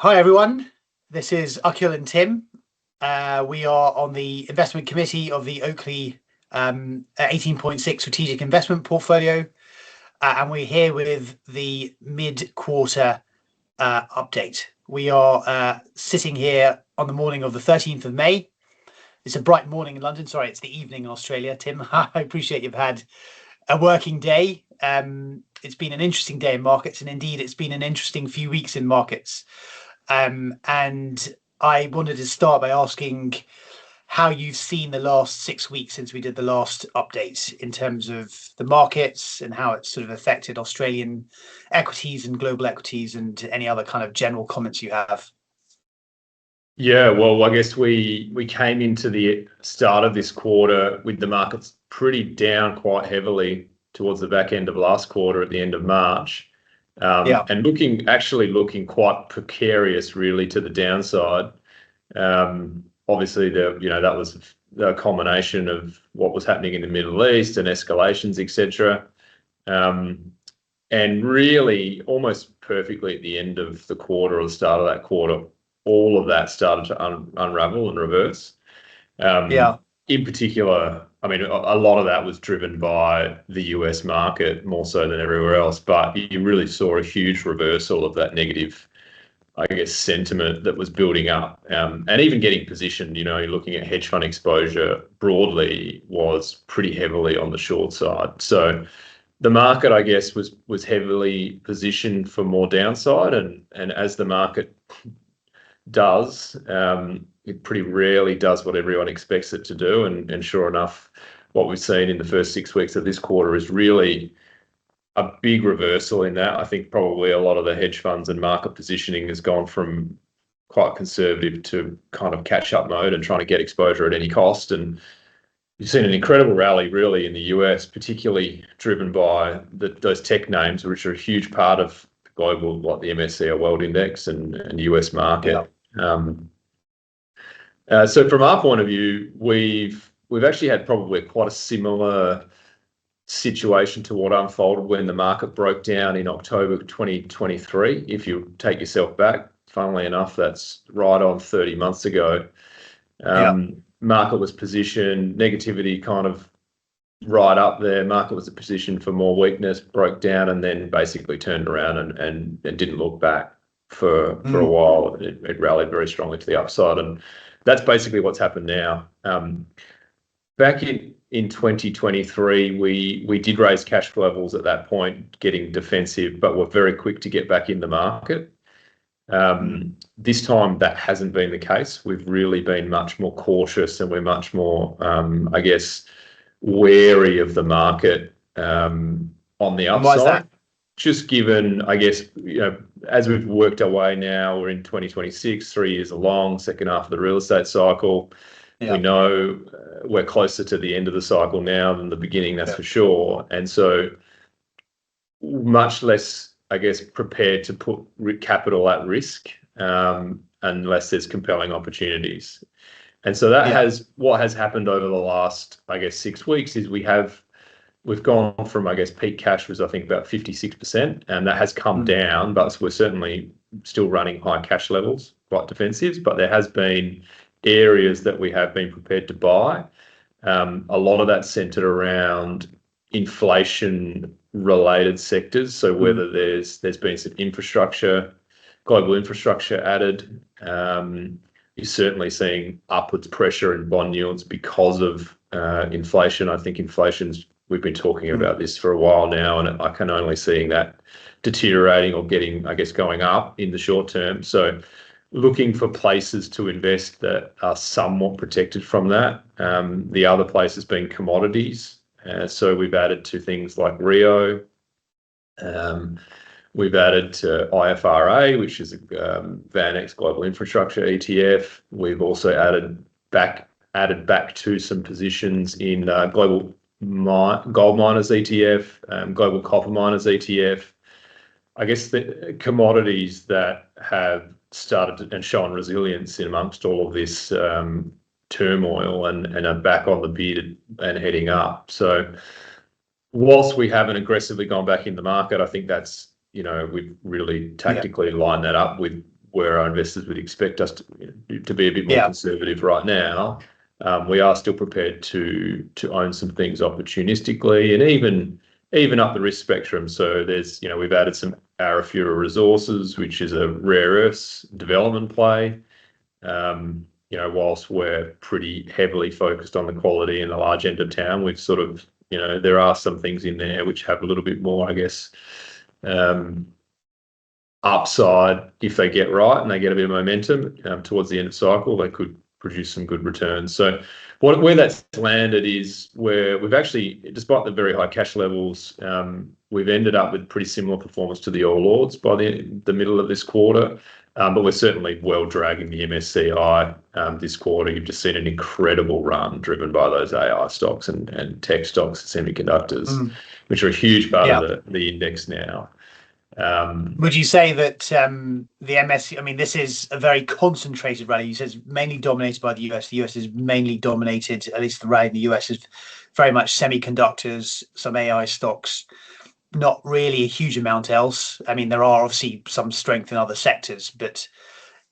Hi everyone, this is Akil and Tim. We are on the investment committee of the Oakleigh 18.6 strategic investment portfolio, and we're here with the mid-quarter update. We are sitting here on the morning of the 13th of May. It's a bright morning in London. Sorry, it's the evening in Australia. Tim, I appreciate you've had a working day. It's been an interesting day in markets, and indeed it's been an interesting few weeks in markets. And I wanted to start by asking how you've seen the last 6 weeks since we did the last update in terms of the markets and how it's sort of affected Australian equities and global equities, and any other kind of general comments you have. Yeah, well, I guess we came into the start of this quarter with the markets pretty down quite heavily towards the back end of last quarter at the end of March. And looking quite precarious really to the downside. Obviously that was the culmination of what was happening in the Middle East and escalations, etc. And really almost perfectly at the end of the quarter or the start of that quarter, all of that started to unravel and reverse. In particular, I mean, a lot of that was driven by the US market more so than everywhere else, but you really saw a huge reversal of that negative, I guess, sentiment that was building up. And even getting positioned, you're looking at hedge fund exposure broadly was pretty heavily on the short side. So the market, I guess, was heavily positioned for more downside, and as the market does, it pretty rarely does what everyone expects it to do, and sure enough, what we've seen in the first 6 weeks of this quarter is really a big reversal in that. I think probably a lot of the hedge funds and market positioning has gone from quite conservative to kind of catch-up mode and trying to get exposure at any cost. And you've seen an incredible rally really in the US, particularly driven by those tech names, which are a huge part of global, like the MSCI World Index and US market. So from our point of view, we've actually had probably quite a similar situation to what unfolded when the market broke down in October 2023. If you take yourself back, funnily enough, that's right on 30 months ago. Market was positioned, negativity kind of right up there. Market was a position for more weakness, broke down, and then basically turned around and didn't look back for a while. It rallied very strongly to the upside, and that's basically what's happened now. Back in 2023, we did raise cash levels at that point, getting defensive, but we're very quick to get back in the market. This time that hasn't been the case. We've really been much more cautious, and we're much more, I guess, wary of the market on the upside. Why is that? Just given, I guess, as we've worked our way now, we're in 2026, 3 years along, second half of the real estate cycle. We know we're closer to the end of the cycle now than the beginning, that's for sure. And so much less, I guess, prepared to put capital at risk unless there's compelling opportunities. And so that what has happened over the last, I guess, 6 weeks is we've gone from, I guess, peak cash was, I think, about 56%, and that has come down, but we're certainly still running high cash levels, quite defensive, but there has been areas that we have been prepared to buy. A lot of that centered around inflation-related sectors, so whether there's been some global infrastructure added, you're certainly seeing upwards pressure in bond yields because of inflation. I think we've been talking about this for a while now, and I can only see that deteriorating or getting, I guess, going up in the short term. So looking for places to invest that are somewhat protected from that. The other place has been commodities. So we've added to things like Rio. We've added to IFRA, which is a VanEck Global Infrastructure ETF. We've also added back to some positions in Global Gold Miners ETF, Global Copper Miners ETF. I guess the commodities that have started and shown resilience in amongst all of this turmoil and are back on the bid and heading up. So whilst we haven't aggressively gone back in the market, I think that's, we've really tactically lined that up with where our investors would expect us to be a bit more conservative right now. We are still prepared to own some things opportunistically, and even up the risk spectrum. So there's, we've added some Arafura Resources, which is a rare earths development play. Whilst we're pretty heavily focused on the quality in the large end of town, we've sort of, there are some things in there which have a little bit more, I guess, upside. If they get right and they get a bit of momentum towards the end of cycle, they could produce some good returns. So where that's landed is where we've actually, despite the very high cash levels, we've ended up with pretty similar performance to the All Lords by the middle of this quarter. But we're certainly well dragging the MSCI this quarter. You've just seen an incredible run driven by those AI stocks and tech stocks, semiconductors, which are a huge part of the index now. Would you say that the MSCI, I mean, this is a very concentrated rally? You said it's mainly dominated by the US. The US is mainly dominated, at least the rally in the US is very much semiconductors, some AI stocks, not really a huge amount else. I mean, there are obviously some strength in other sectors, but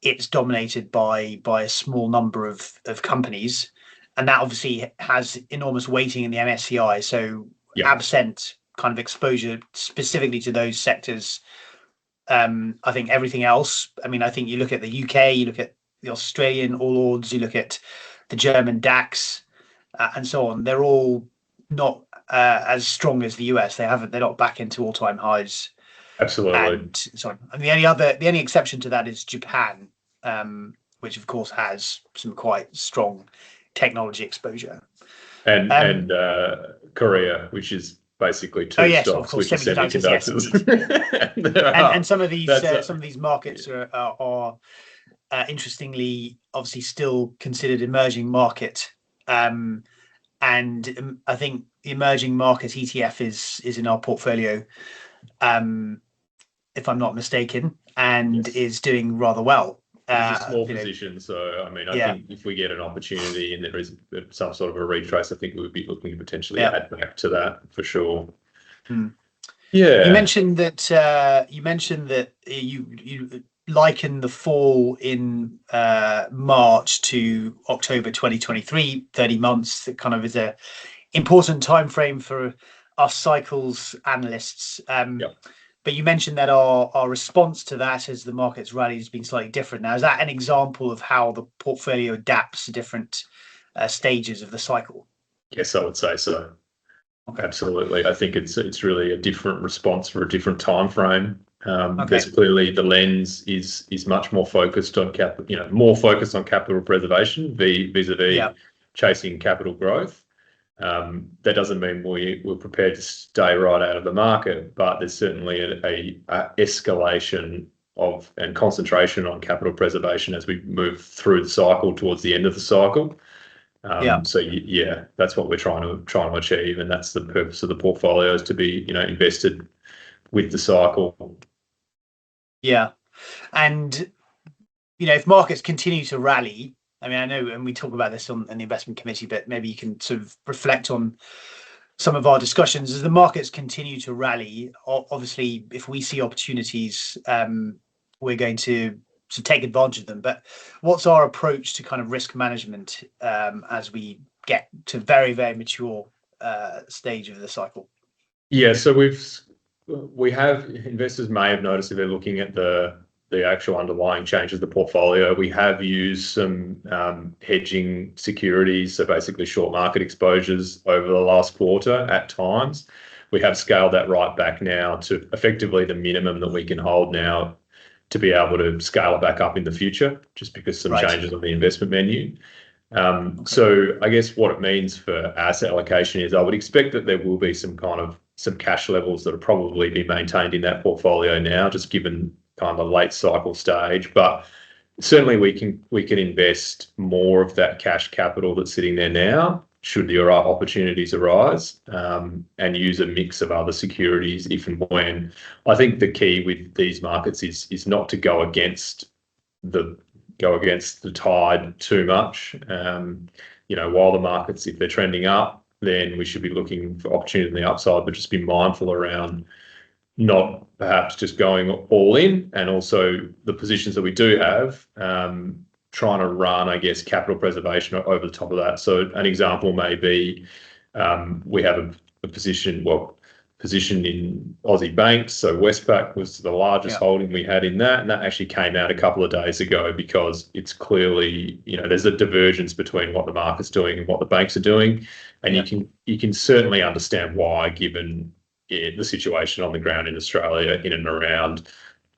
it's dominated by a small number of companies. And that obviously has enormous weighting in the MSCI. So absent kind of exposure specifically to those sectors, I think everything else, I mean, I think you look at the UK, you look at the Australian All Ords, you look at the German DAX, and so on, they're all not as strong as the US. They're not back into all-time highs. Absolutely. And so on. And the only exception to that is Japan, which of course has some quite strong technology exposure. And Korea, which is basically two stocks, which are semiconductors. Yes. and some of these markets are interestingly, obviously, still considered emerging market. And I think the emerging market ETF is in our portfolio, if I'm not mistaken, and is doing rather well. It's a small position, so I mean, I think if we get an opportunity and there is some sort of a retrace, I think we would be looking to potentially add back to that for sure. Yeah. You mentioned that you liken the fall in March to October 2023, 30 months. That kind of is a important time frame for us cycles analysts. But you mentioned that our response to that as the market's rally has been slightly different. Now, is that an example of how the portfolio adapts to different stages of the cycle? Yes, I would say so. Okay. Absolutely. I think it's really a different response for a different time frame. There's clearly the lens is much more focused on capital preservation vis-a-vis chasing capital growth. That doesn't mean we're prepared to stay right out of the market, but there's certainly a escalation of and concentration on capital preservation as we move through the cycle towards the end of the cycle. So that's what we're trying to achieve, and that's the purpose of the portfolio, is to be invested with the cycle. Yeah, and if markets continue to rally. I mean, I know, and we talk about this in the investment committee, but maybe you can sort of reflect on some of our discussions as the markets continue to rally. Obviously, if we see opportunities, we're going to take advantage of them. But what's our approach to kind of risk management as we get to very, very mature stage of the cycle? Yeah, so we have investors may have noticed if they're looking at the actual underlying changes of the portfolio. We have used some hedging securities, so basically short market exposures over the last quarter at times. We have scaled that right back now to effectively the minimum that we can hold now to be able to scale it back up in the future, just because some changes on the investment menu. So I guess what it means for asset allocation is I would expect that there will be some cash levels that will probably be maintained in that portfolio now, just given kind of late cycle stage, but certainly we can invest more of that cash capital that's sitting there now should the right opportunities arise, and use a mix of other securities if and when. I think the key with these markets is not to go against the tide too much. While the markets, if they're trending up, then we should be looking for opportunity on the upside, but just be mindful around not perhaps just going all in, and also the positions that we do have, trying to run, I guess, capital preservation over the top of that. So an example may be we have a position in Aussie banks. So Westpac was the largest holding we had in that, and that actually came out a couple of days ago because it's clearly, there's a divergence between what the market's doing and what the banks are doing, and you can certainly understand why, given the situation on the ground in Australia in and around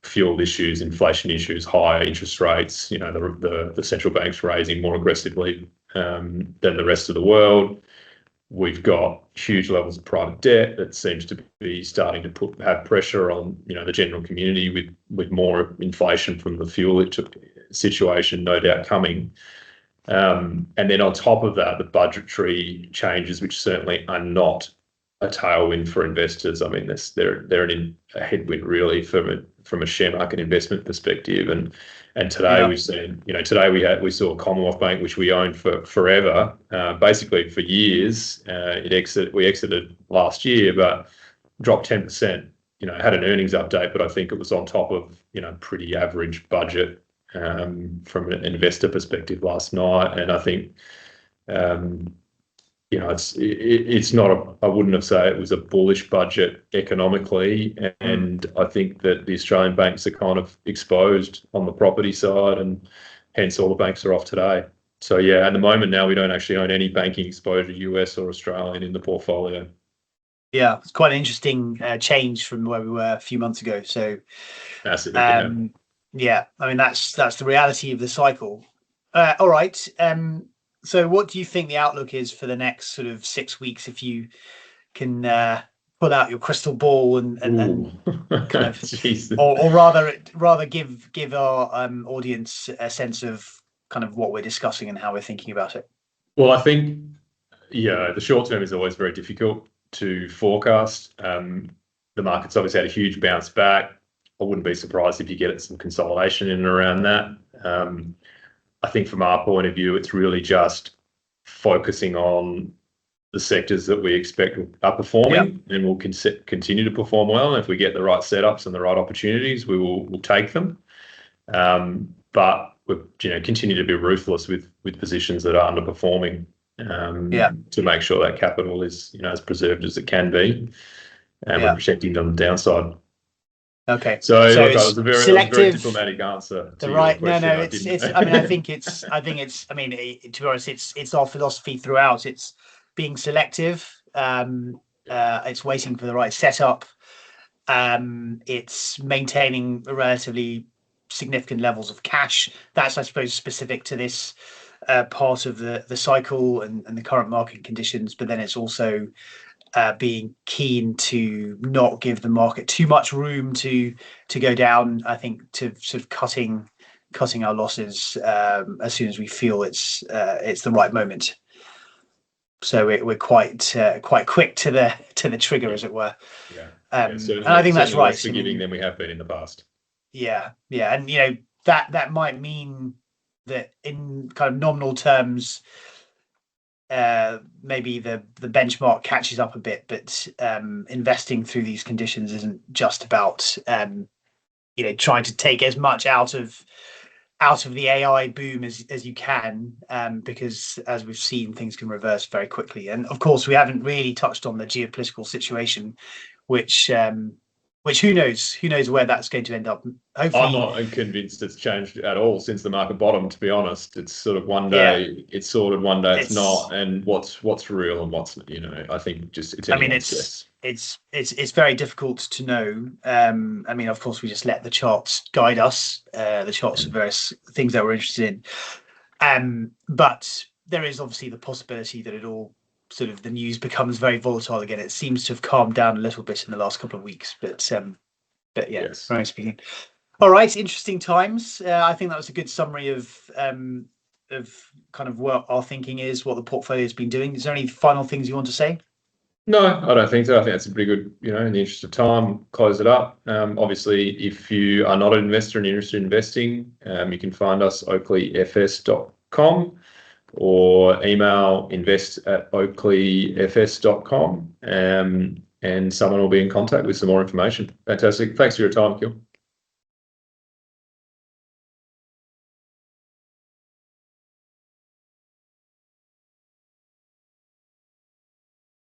fuel issues, inflation issues, higher interest rates, the central banks raising more aggressively than the rest of the world. We've got huge levels of private debt that seems to be starting to have pressure on, the general community with more inflation from the fuel situation, no doubt coming. And then on top of that, the budgetary changes, which certainly are not a tailwind for investors. I mean, they're a headwind really from a share market investment perspective. And today we've seen, we saw Commonwealth Bank, which we owned for forever, basically for years. We exited last year, but dropped 10%. Had an earnings update, but I think it was on top of pretty average budget from an investor perspective last night. And I think it's not I wouldn't have said it was a bullish budget economically, and I think that the Australian banks are kind of exposed on the property side, and hence all the banks are off today. So at the moment now we don't actually own any banking exposure, US or Australian, in the portfolio. Yeah, it's quite an interesting change from where we were a few months ago. So massively, I mean that's the reality of the cycle. All right. So what do you think the outlook is for the next sort of 6 weeks, if you can pull out your crystal ball and kind of, or rather give our audience a sense of kind of what we're discussing and how we're thinking about it? Well, I think, the short term is always very difficult to forecast. The market's obviously had a huge bounce back. I wouldn't be surprised if you get some consolidation in and around that. I think from our point of view, it's really just focusing on the sectors that we expect are performing and will continue to perform well. And if we get the right setups and the right opportunities, we'll take them. But we continue to be ruthless with positions that are underperforming to make sure that capital is as preserved as it can be, and we're protecting them on the downside. Okay. So look, that was a very diplomatic answer to your question. It's I mean, I think it's to be honest, it's our philosophy throughout. It's being selective. It's waiting for the right setup. It's maintaining relatively significant levels of cash. That's, I suppose, specific to this part of the cycle and the current market conditions. But then it's also being keen to not give the market too much room to go down. I think to sort of cutting our losses as soon as we feel it's the right moment. So we're quite quick to the trigger, as it were. And I think that's right. Less forgiving than we have been in the past. And that might mean that in kind of nominal terms, maybe the benchmark catches up a bit, but investing through these conditions isn't just about trying to take as much out of the AI boom as you can, because as we've seen, things can reverse very quickly. And of course, we haven't really touched on the geopolitical situation, which who knows where that's going to end up. Hopefully, I'm not convinced it's changed at all since the market bottom, to be honest. It's sort of one day it's sorted, one day it's not, and what's real and what's I think just it's it's very difficult to know. Of course, we just let the charts guide us, the charts of various things that we're interested in, but there is obviously the possibility that it all sort of the news becomes very volatile again. It seems to have calmed down a little bit in the last couple of weeks, but yes. Right speaking. All right, interesting times. I think that was a good summary of kind of what our thinking is, what the portfolio has been doing. Is there any final things you want to say? No, I don't think so. I think that's a pretty good, in the interest of time, close it up. Obviously, if you are not an investor and interested in investing, you can find us oakleighfs.com. or email invest@oakleighfs.com. and someone will be in contact with some more information. Fantastic. Thanks for your time, Gil.